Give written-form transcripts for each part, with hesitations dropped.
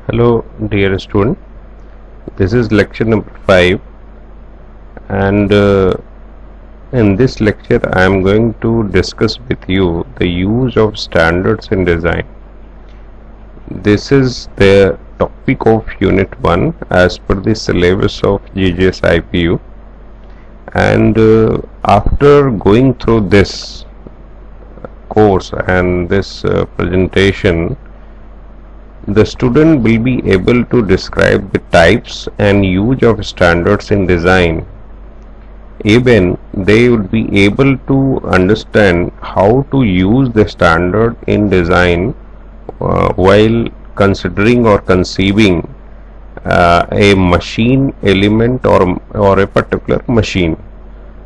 Hello dear student, this is lecture number 5 and in this lecture I am going to discuss with you the use of standards in design. This is the topic of unit 1 as per the syllabus of GGS IPU, and after going through this course and this presentation, the student will be able to describe the types and use of standards in design. Even they would be able to understand how to use the standard in design while considering or conceiving a machine element or a particular machine.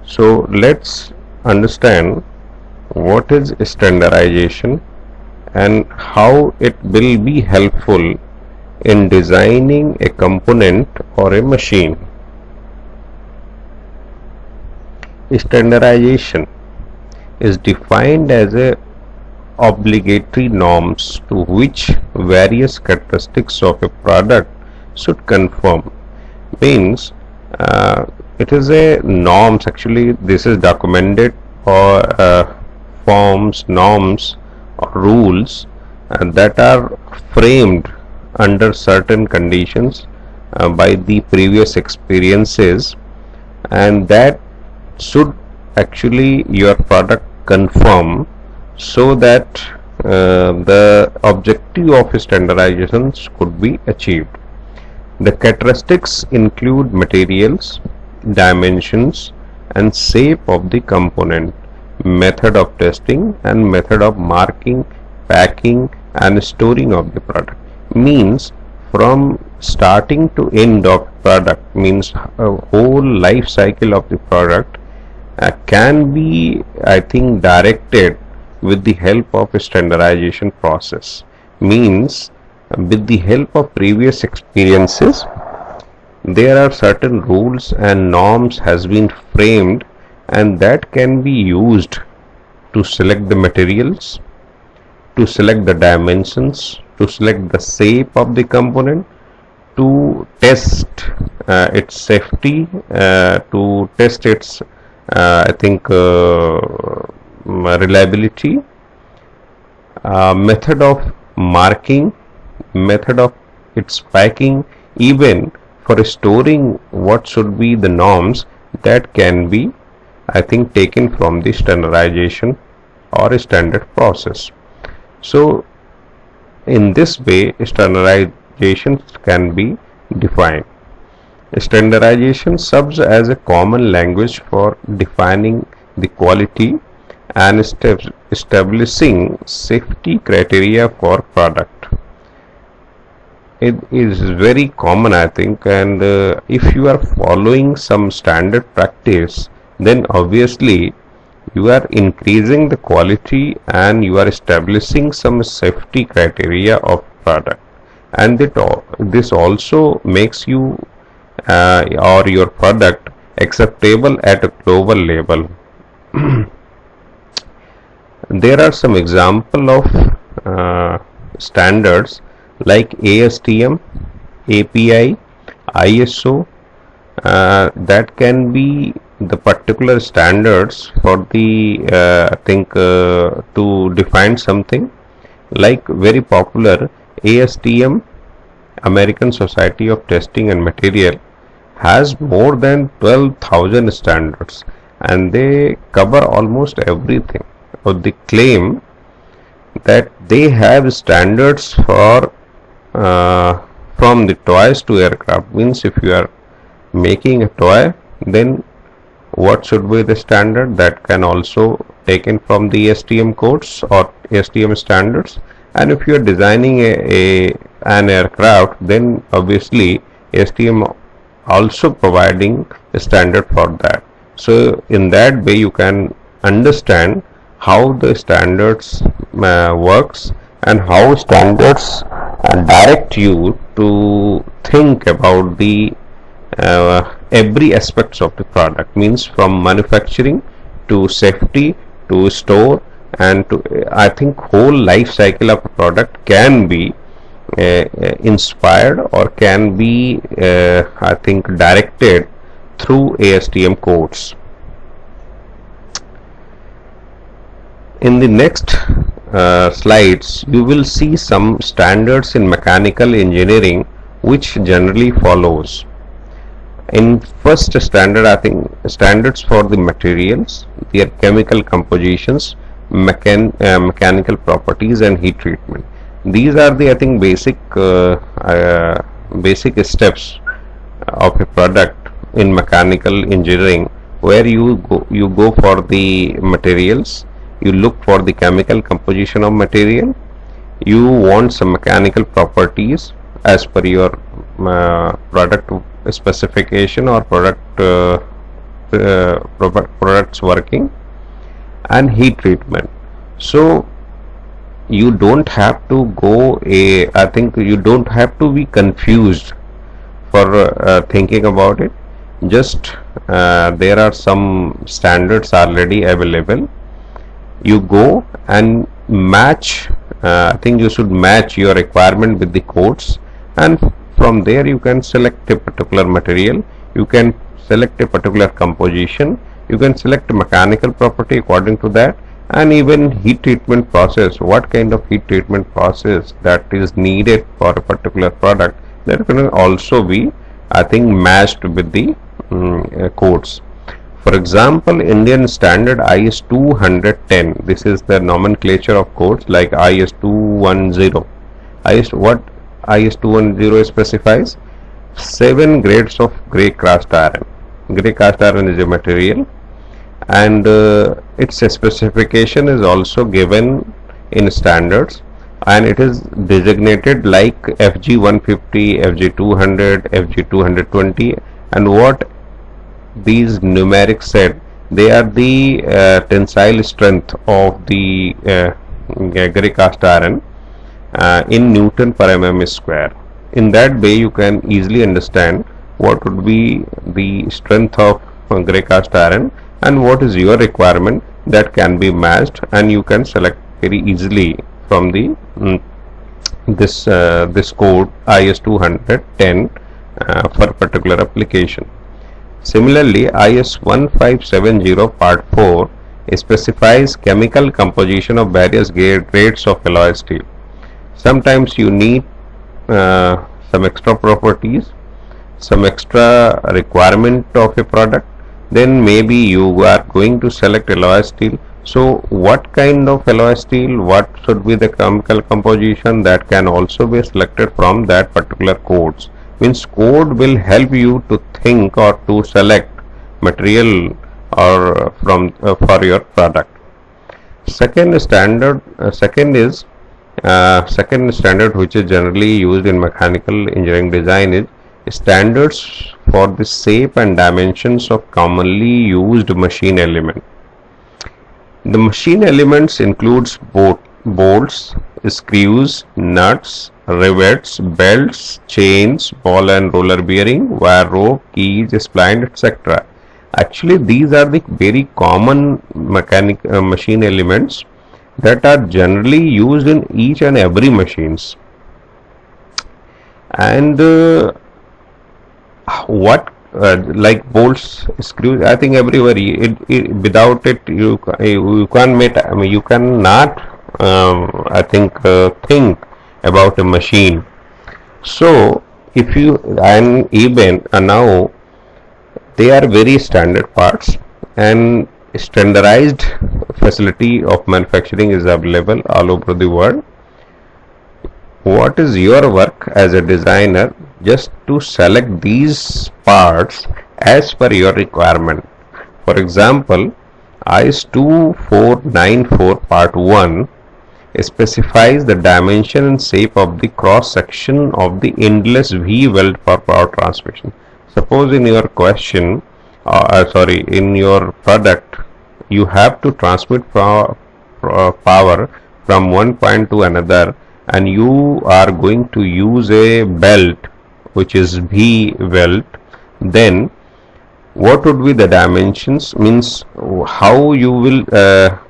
So let's understand what is standardization and how it will be helpful in designing a component or a machine. Standardization is defined as a obligatory norms to which various characteristics of a product should conform. Means it is a norms, actually this is documented or forms, norms, rules that are framed under certain conditions by the previous experiences, and that should actually your product conform so that the objective of standardizations could be achieved. The characteristics include materials, dimensions and shape of the component, method of testing and method of marking, packing and storing of the product. Means from starting to end of product, means a whole life cycle of the product can be, I think, directed with the help of a standardization process. Means with the help of previous experiences there are certain rules and norms has been framed, and that can be used to select the materials, to select the dimensions, to select the shape of the component, to test its safety, to test its reliability, method of marking, method of its packing, even for storing what should be the norms that can be, I think, taken from the standardization or a standard process. So in this way standardization can be defined. Standardization serves as a common language for defining the quality and establishing safety criteria for product. It is very common, I think, and if you are following some standard practice, then obviously you are increasing the quality and you are establishing some safety criteria of product, and this also makes you or your product acceptable at a global level. There are some example of standards like ASTM, API, ISO, that can be the particular standards for the to define something. Like very popular ASTM, American Society of Testing and Material, has more than 12,000 standards, and they cover almost everything. Or they claim that they have standards for from the toys to aircraft. Means if you are making a toy, then what should be the standard that can also taken from the ASTM codes or ASTM standards, and if you are designing an aircraft, then obviously ASTM also providing a standard for that. So in that way you can understand how the standards works and how standards direct you to think about the every aspects of the product. Means from manufacturing to safety to store and to, I think, whole life cycle of a product can be inspired or can be I think directed through ASTM codes. In the next slides, you will see some standards in mechanical engineering which generally follows. In first standard, I think standards for the materials, their chemical compositions, mechanical properties, and heat treatment. These are the I think basic steps of a product in mechanical engineering, where you go for the materials, you look for the chemical composition of material, you want some mechanical properties as per your product specification or products working, and heat treatment. So you don't have to I think you don't have to be confused for thinking about it. Just there are some standards already available. You go and match, I think you should match your requirement with the codes, and from there you can select a particular material, you can select a particular composition, you can select a mechanical property according to that, and even heat treatment process, what kind of heat treatment process that is needed for a particular product, that can also be I think matched with the codes. For example, Indian standard IS 210, this is the nomenclature of codes like IS 210. IS 210 specifies 7 grades of grey cast iron. Grey cast iron is a material, and its specification is also given in standards, and it is designated like FG 150, FG 200, FG 220, and what these numerics said, they are the tensile strength of the grey cast iron in Newton per mm square. In that way you can easily understand what would be the strength of grey cast iron and what is your requirement, that can be matched, and you can select very easily from the this code IS 210 for particular application. Similarly, IS 1570 part 4 specifies chemical composition of various grades of alloy steel. Sometimes you need some extra properties, some extra requirement of a product, then maybe you are going to select alloy steel. So what kind of alloy steel, what should be the chemical composition, that can also be selected from that particular codes. Means code will help you to think or to select material or from for your product. Second standard which is generally used in mechanical engineering design is standards for the shape and dimensions of commonly used machine element. The machine elements includes bolts, screws, nuts, rivets, belts, chains, ball and roller bearing, wire rope, keys, spline, etc. Actually, these are the very common machine elements that are generally used in each and every machines. And like bolts, screws, I think everywhere without it you can't make, I mean, you cannot I think think about a machine. So if you, and even now they are very standard parts, and standardized facility of manufacturing is available all over the world. What is your work as a designer? Just to select these parts as per your requirement. For example, IS 2494 part 1 specifies the dimension and shape of the cross section of the endless V weld for power transmission. Suppose in your question, in your product, you have to transmit power from one point to another, and you are going to use a belt which is V weld. Then what would be the dimensions, means how you will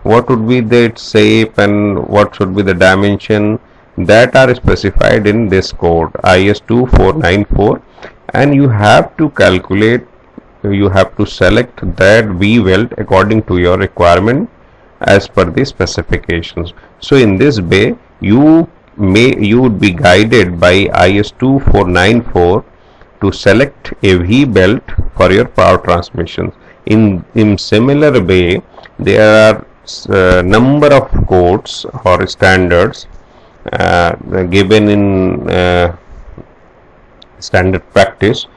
what would be the shape and what should be the dimension, that are specified in this code IS 2494, and you have to calculate, you have to select that V weld according to your requirement as per the specifications. So in this way you would be guided by IS 2494 to select a V belt for your power transmissions. In similar way, there are number of codes or standards given in standard practice,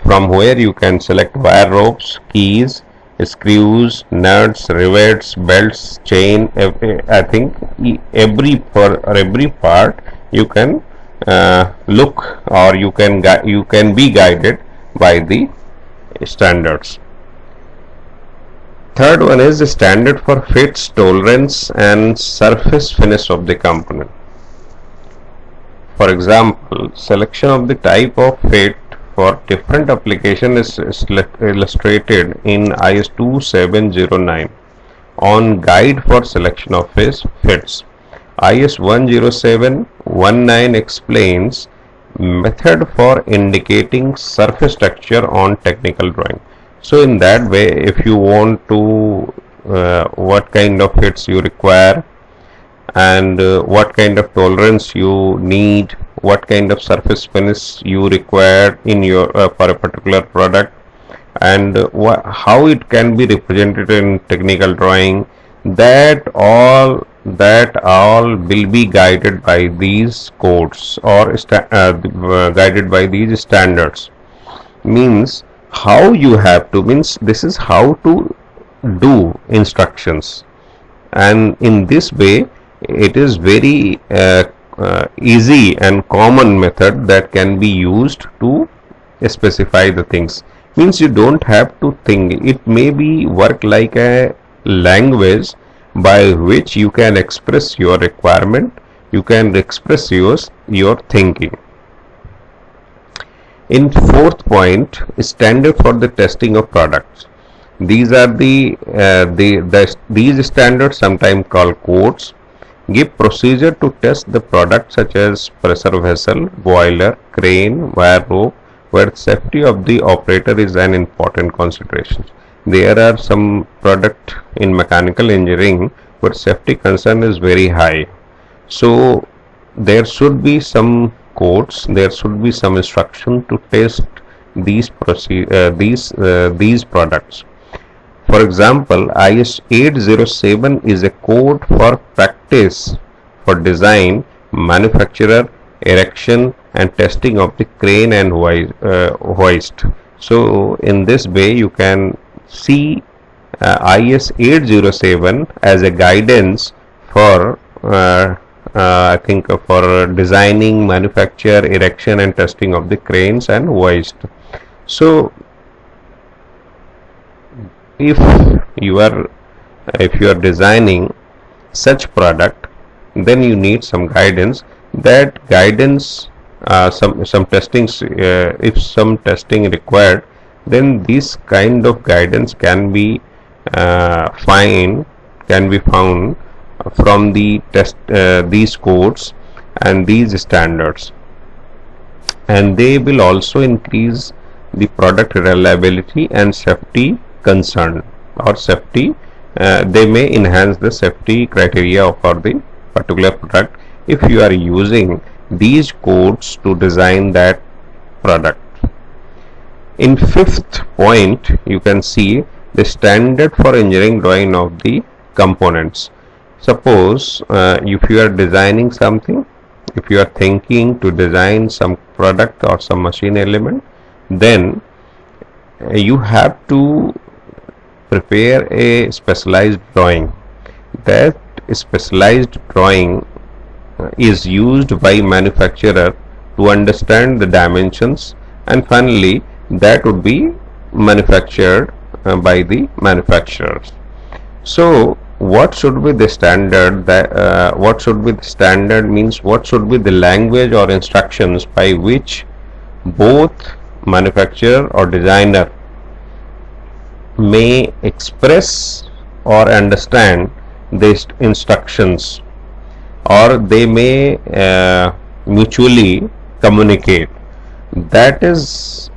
from where you can select wire ropes, keys, screws, nuts, rivets, belts, chain. I think every part you can look, or you can be guided by the standards. Third one is the standard for fits, tolerance and surface finish of the component. For example, selection of the type of fit for different application is illustrated in IS 2709 on guide for selection of fits. IS 10719 explains method for indicating surface texture on technical drawing. So in that way, if you want to what kind of fits you require, and what kind of tolerance you need, what kind of surface finish you require in your for a particular product, and how it can be represented in technical drawing, that all will be guided by these codes, or guided by these standards. Means how you have to, means this is how to do instructions, and in this way it is very easy and common method that can be used to specify the things. Means you don't have to think, it may be work like a language by which you can express your requirement, you can express your thinking. In fourth point, standard for the testing of products. These are these standards, sometimes called codes, give procedure to test the product such as pressure vessel, boiler, crane, wire rope, where safety of the operator is an important consideration. There are some product in mechanical engineering where safety concern is very high. So there should be some codes, there should be some instruction to test these products. For example, IS 807 is a code for practice for design, manufacture, erection and testing of the crane and hoist. So in this way you can see IS 807 as a guidance for I think for designing, manufacture, erection and testing of the cranes and hoist. So if you are designing such product, then you need some guidance. That guidance, some testings, if some testing required, then this kind of guidance can be found from the these codes and these standards, and they will also increase the product reliability and safety concern, or safety, they may enhance the safety criteria for the particular product if you are using these codes to design that product. In fifth point, you can see the standard for engineering drawing of the components. Suppose if you are designing something, if you are thinking to design some product or some machine element, then you have to prepare a specialized drawing. That specialized drawing is used by manufacturer to understand the dimensions, and finally that would be manufactured by the manufacturers. So what should be the standard? What should be the standard means what should be the language or instructions by which both manufacturer or designer may express or understand these instructions. or they may mutually communicate. That is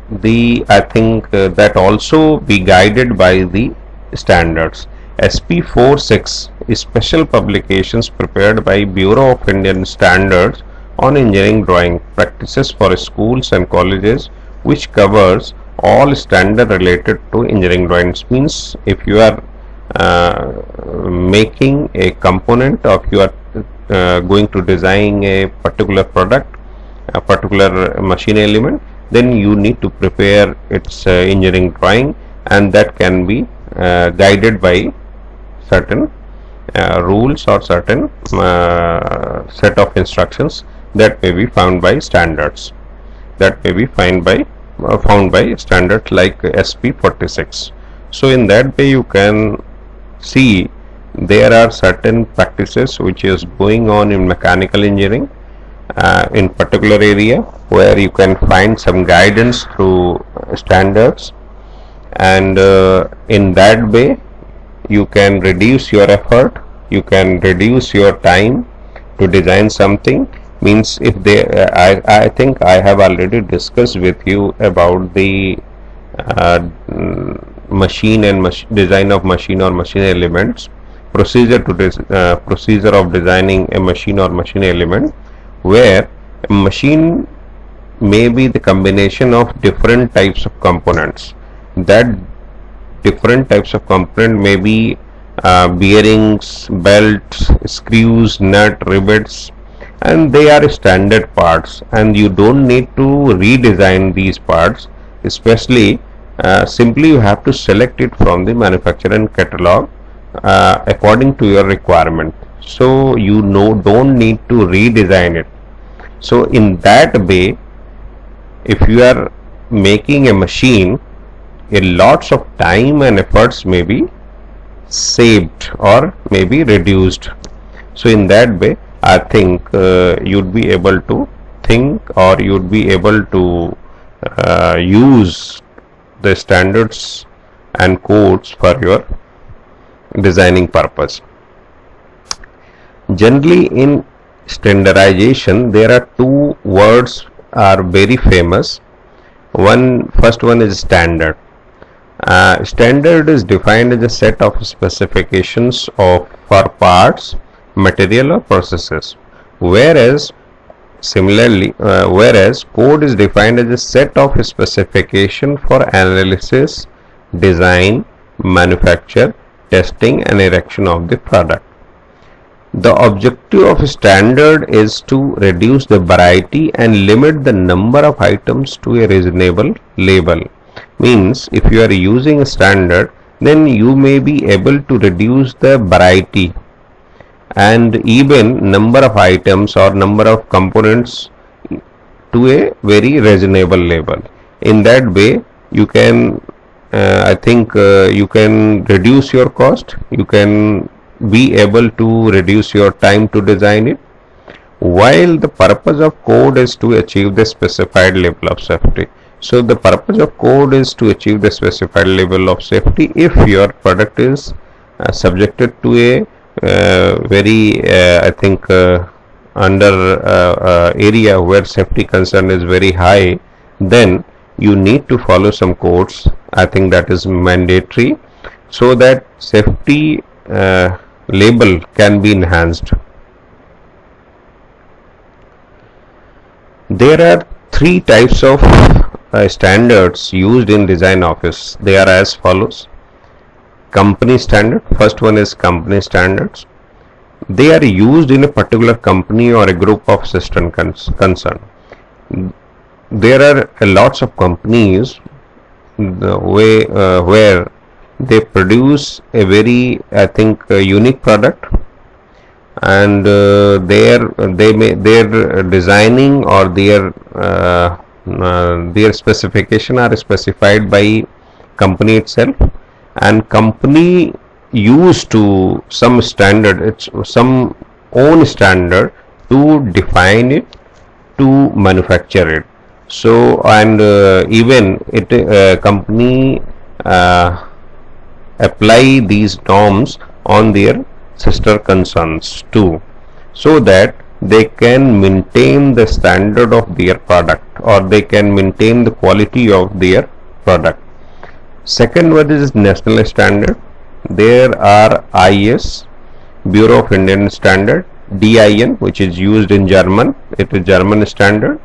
the, I think, that also be guided by the standards. SP46 is special publications prepared by Bureau of Indian Standards on engineering drawing practices for schools and colleges, which covers all standard related to engineering drawings. Means if you are making a component, or you are going to design a particular product, a particular machine element, then you need to prepare its engineering drawing, and that can be guided by certain rules or certain set of instructions that may be found by standards, that may be found by standards like SP46. So in that way you can see there are certain practices which is going on in mechanical engineering in particular area, where you can find some guidance through standards, and in that way you can reduce your effort, you can reduce your time to design something. Means if they I think I have already discussed with you about the machine and design of machine or machine elements, procedure of designing a machine or machine element, where a machine may be the combination of different types of components. That different types of component may be bearings, belts, screws, nut, rivets, and they are standard parts, and you don't need to redesign these parts. Especially simply you have to select it from the manufacturer catalog according to your requirement, so you don't need to redesign it. So in that way, if you are making a machine, a lots of time and efforts may be saved or may be reduced. So in that way I think you'd be able to think, or you'd be able to use the standards and codes for your designing purpose. Generally in standardization there are two words are very famous. First one is standard. Standard is defined as a set of specifications for parts, material, or processes, whereas code is defined as a set of specification for analysis, design, manufacture, testing, and erection of the product. The objective of standard is to reduce the variety and limit the number of items to a reasonable level. Means if you are using a standard, then you may be able to reduce the variety and even number of items or number of components to a very reasonable level. In that way you can I think you can reduce your cost, you can be able to reduce your time to design it, while the purpose of code is to achieve the specified level of safety. So the purpose of code is to achieve the specified level of safety. If your product is subjected to a very I think under area where safety concern is very high, then you need to follow some codes. I think that is mandatory, so that safety label can be enhanced. There are three types of standards used in design office. They are as follows. Company standard. First one is company standards. They are used in a particular company or a group of system concern. There are lots of companies where they produce a very I think unique product, and their designing or their specification are specified by company itself, and company used to some standard, it's some own standard to define it, to manufacture it. So and even it company apply these norms on their sister concerns too. so that they can maintain the standard of their product, or they can maintain the quality of their product. Second one is national standard. There are IS, Bureau of Indian Standard, DIN, which is used in German, it is German standard,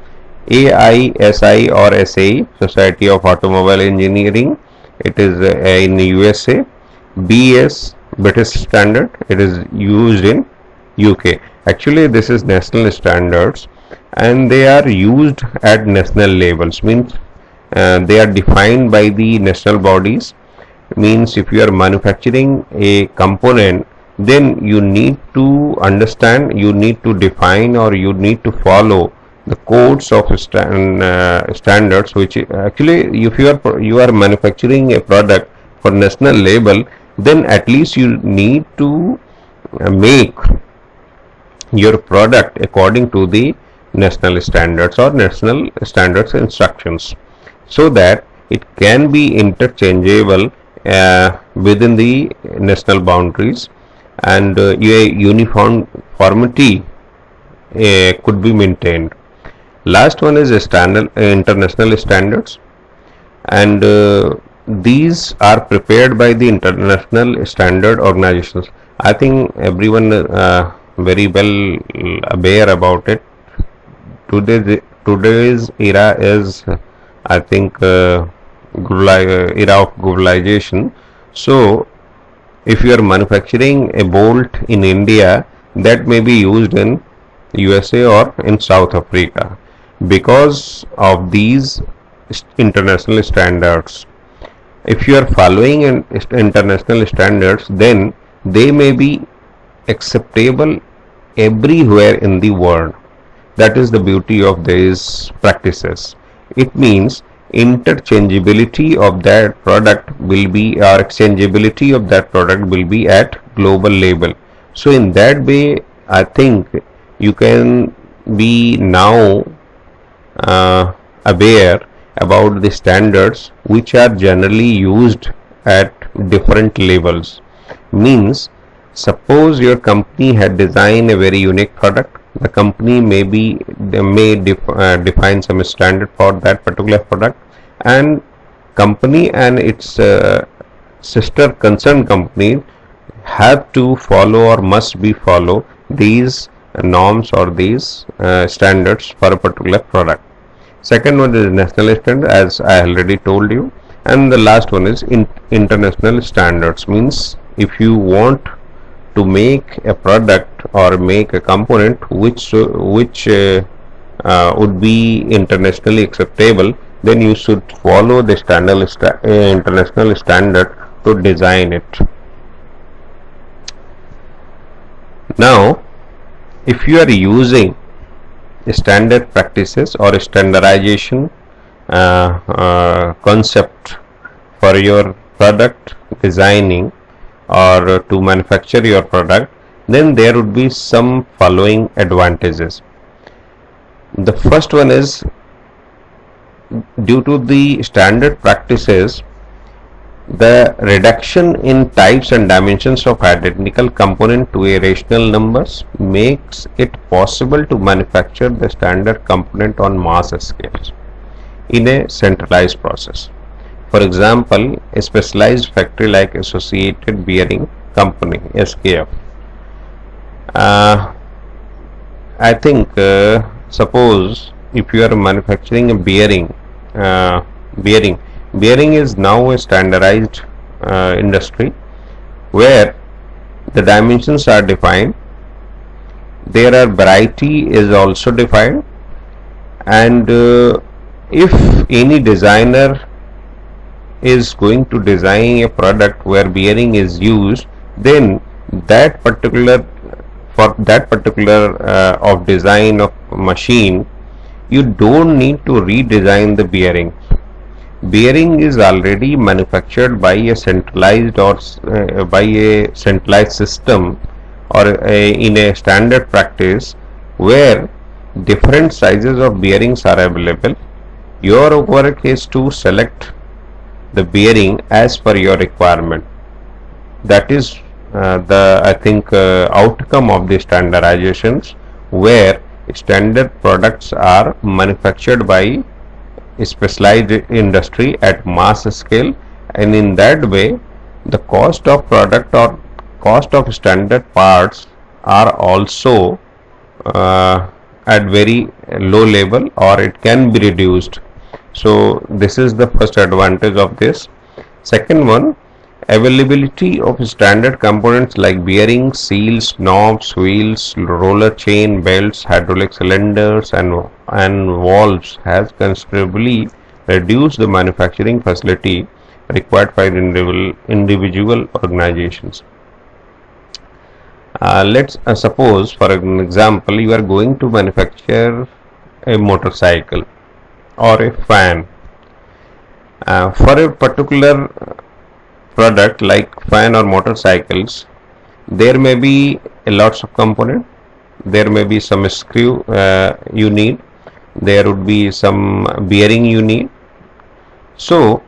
AISI or SAE, Society of Automobile Engineering, it is in USA, BS, British standard, it is used in UK. Actually this is national standards, and they are used at national levels, means they are defined by the national bodies. Means if you are manufacturing a component, then you need to understand, you need to define, or you need to follow the codes of standards, which actually if you are manufacturing a product for national label, then at least you need to make your product according to the national standards or national standards instructions, so that it can be interchangeable within the national boundaries, and a uniformity could be maintained. Last one is a international standards, and these are prepared by the international standard organizations. I think everyone very well aware about it. Today's era is, I think, era of globalization. So if you are manufacturing a bolt in India, that may be used in USA or in South Africa because of these international standards. If you are following international standards, then they may be acceptable everywhere in the world. That is the beauty of these practices. It means interchangeability of that product will be, or exchangeability of that product will be at global level. So in that way, I think you can be now aware about the standards which are generally used at different levels. Means suppose your company had designed a very unique product, the company may define some standard for that particular product, and company and its sister concerned company have to follow or must be follow these norms or these standards for a particular product. Second one is national standard, as I already told you, and the last one is international standards. Means if you want to make a product or make a component which would be internationally acceptable, then you should follow the international standard to design it. Now if you are using standard practices or standardization concept for your product designing or to manufacture your product, then there would be some following advantages. The first one is, due to the standard practices, the reduction in types and dimensions of identical component to a rational numbers makes it possible to manufacture the standard component on mass scales in a centralized process. For example, a specialized factory like Associated Bearing Company (SKF). I think suppose if you are manufacturing a bearing, bearing is now a standardized industry where the dimensions are defined, there are variety is also defined, and if any designer is going to design a product where bearing is used, then that particular of design of machine, you don't need to redesign the bearing. Bearing is already manufactured by a centralized or by a centralized system or in a standard practice where different sizes of bearings are available. Your work is to select the bearing as per your requirement. That is the I think outcome of the standardizations, where standard products are manufactured by specialized industry at mass scale, and in that way the cost of product or cost of standard parts are also at very low level, or it can be reduced. So this is the first advantage of this. Second one, availability of standard components like bearings, seals, knobs, wheels, roller chain, belts, hydraulic cylinders, and valves has considerably reduced the manufacturing facility required by individual organizations. Let's suppose, for an example, you are going to manufacture a motorcycle or a fan. For a particular product like fan or motorcycles, there may be a lots of component. There may be some screw you need. There would be some bearing you need. So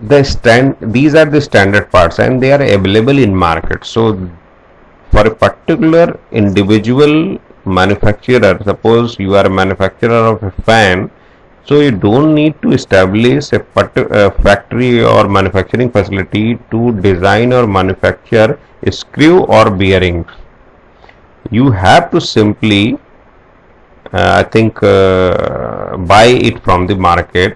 these are the standard parts, and they are available in market. So for a particular individual manufacturer, suppose you are a manufacturer of a fan, so you don't need to establish a factory or manufacturing facility to design or manufacture a screw or bearing. You have to simply I think buy it from the market,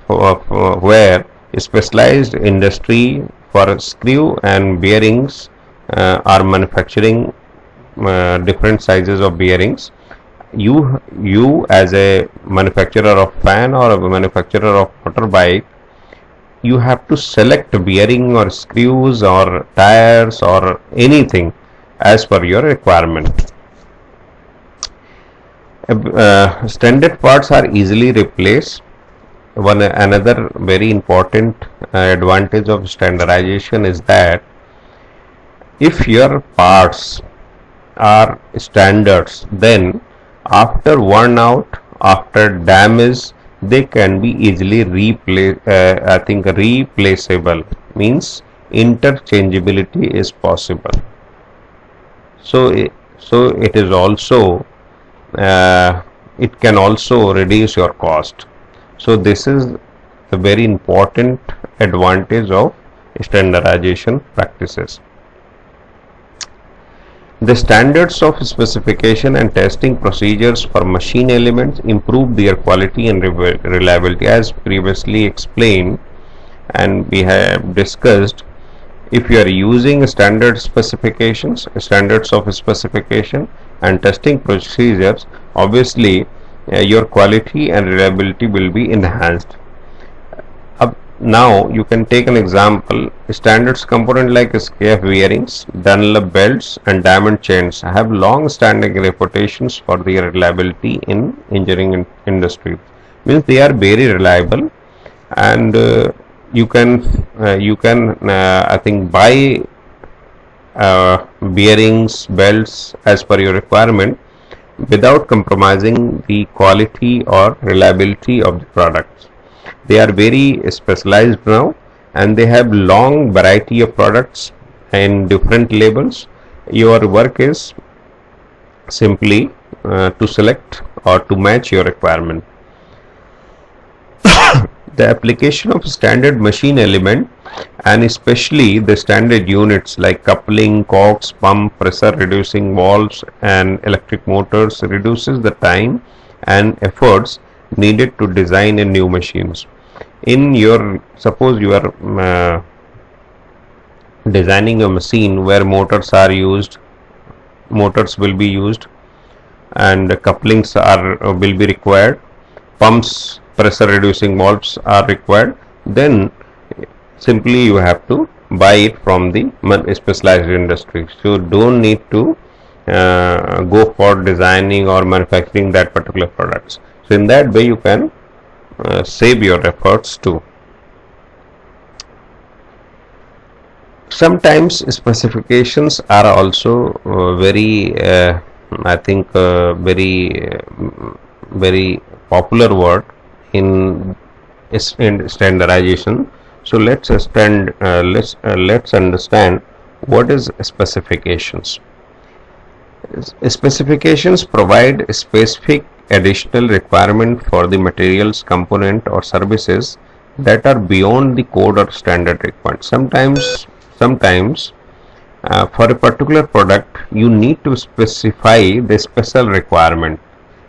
where specialized industry for screw and bearings are manufacturing different sizes of bearings. You as a manufacturer of fan or a manufacturer of motorbike, you have to select bearing or screws or tires or anything as per your requirement. Standard parts are easily replaced. One another very important advantage of standardization is that if your parts are standards, then after worn out, after damage, they can be easily replaceable, means interchangeability is possible. So it is also it can also reduce your cost. So this is the very important advantage of standardization practices. The standards of specification and testing procedures for machine elements improve their quality and reliability. As previously explained and we have discussed, if you are using standards of specification and testing procedures, obviously your quality and reliability will be enhanced. Now you can take an example. Standards component like SKF bearings, Dunlop belts and diamond chains have long standing reputations for their reliability in engineering industry. Means they are very reliable, and you can I think buy bearings, belts as per your requirement without compromising the quality or reliability of the products. They are very specialized now, and they have long variety of products in different labels. Your work is simply to select or to match your requirement. The application of standard machine element, and especially the standard units like coupling, cogs, pump, pressure reducing valves and electric motors, reduces the time and efforts needed to design a new machines. In your, suppose you are designing a machine where motors will be used, and couplings will be required, pumps, pressure reducing valves are required, then simply you have to buy it from the specialized industry. So don't need to go for designing or manufacturing that particular products. So in that way you can save your efforts too. Sometimes specifications are also very I think very popular word in standardization. So let's understand What is specifications? Specifications provide specific additional requirement for the materials, component or services that are beyond the code or standard requirement. Sometimes for a particular product you need to specify the special requirement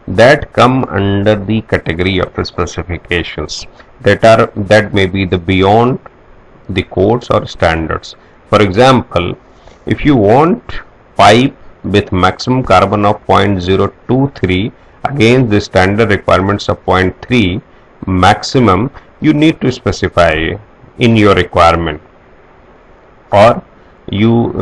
that come under the category of the specifications that may be the beyond the codes or standards. For example, if you want pipe with maximum carbon of 0.023 against the standard requirements of zero point 0.3 maximum, you need to specify in your requirement, or you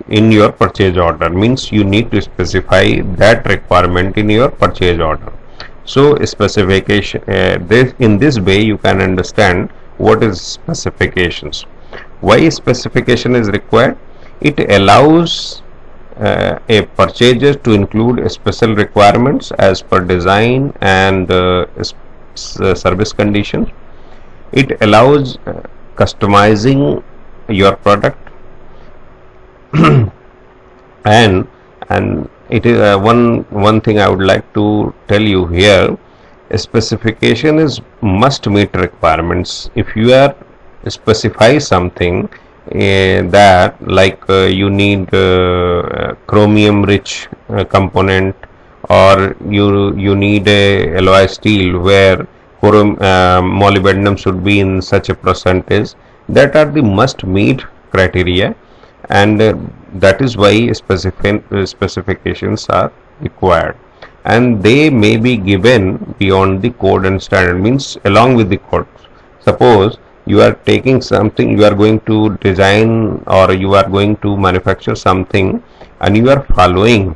in your purchase order, means you need to specify that requirement in your purchase order. So specification, in this way you can understand what is specifications. Why specification is required? It allows a purchaser to include special requirements as per design and service conditions. It allows customizing your product and it is one thing I would like to tell you here. A specification is must meet requirements. If you are specify something that like you need chromium rich component, or you need a alloy steel where molybdenum should be in such a percentage, that are the must meet criteria, and that is why specifications are required, and they may be given beyond the code and standard, means along with the code. Suppose you are taking something, you are going to design or you are going to manufacture something and you are following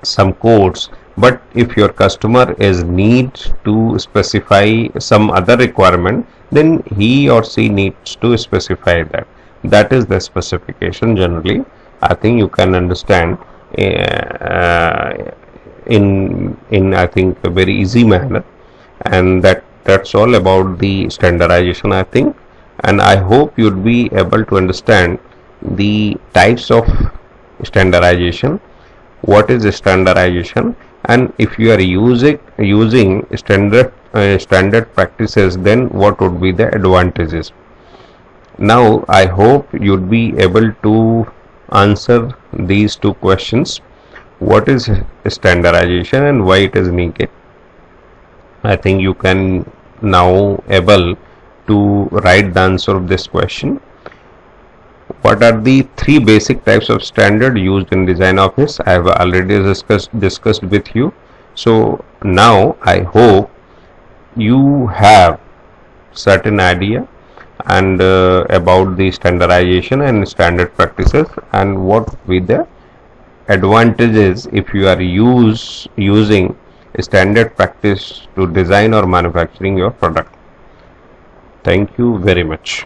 some codes, but if your customer is need to specify some other requirement, then he or she needs to specify that. That is the specification. Generally I think you can understand in I think a very easy manner, and that's all about the standardization, I think. And I hope you'll be able to understand the types of standardization, what is standardization, and if you are using standard practices, then what would be the advantages. Now I hope you'd be able to answer these two questions: what is standardization and why it is needed. I think you can now able to write the answer of this question. What are the three basic types of standard used in design office? I have already discussed with you. So now I hope you have certain idea and about the standardization and standard practices, and what will be the advantages if you are using a standard practice to design or manufacturing your product. Thank you very much.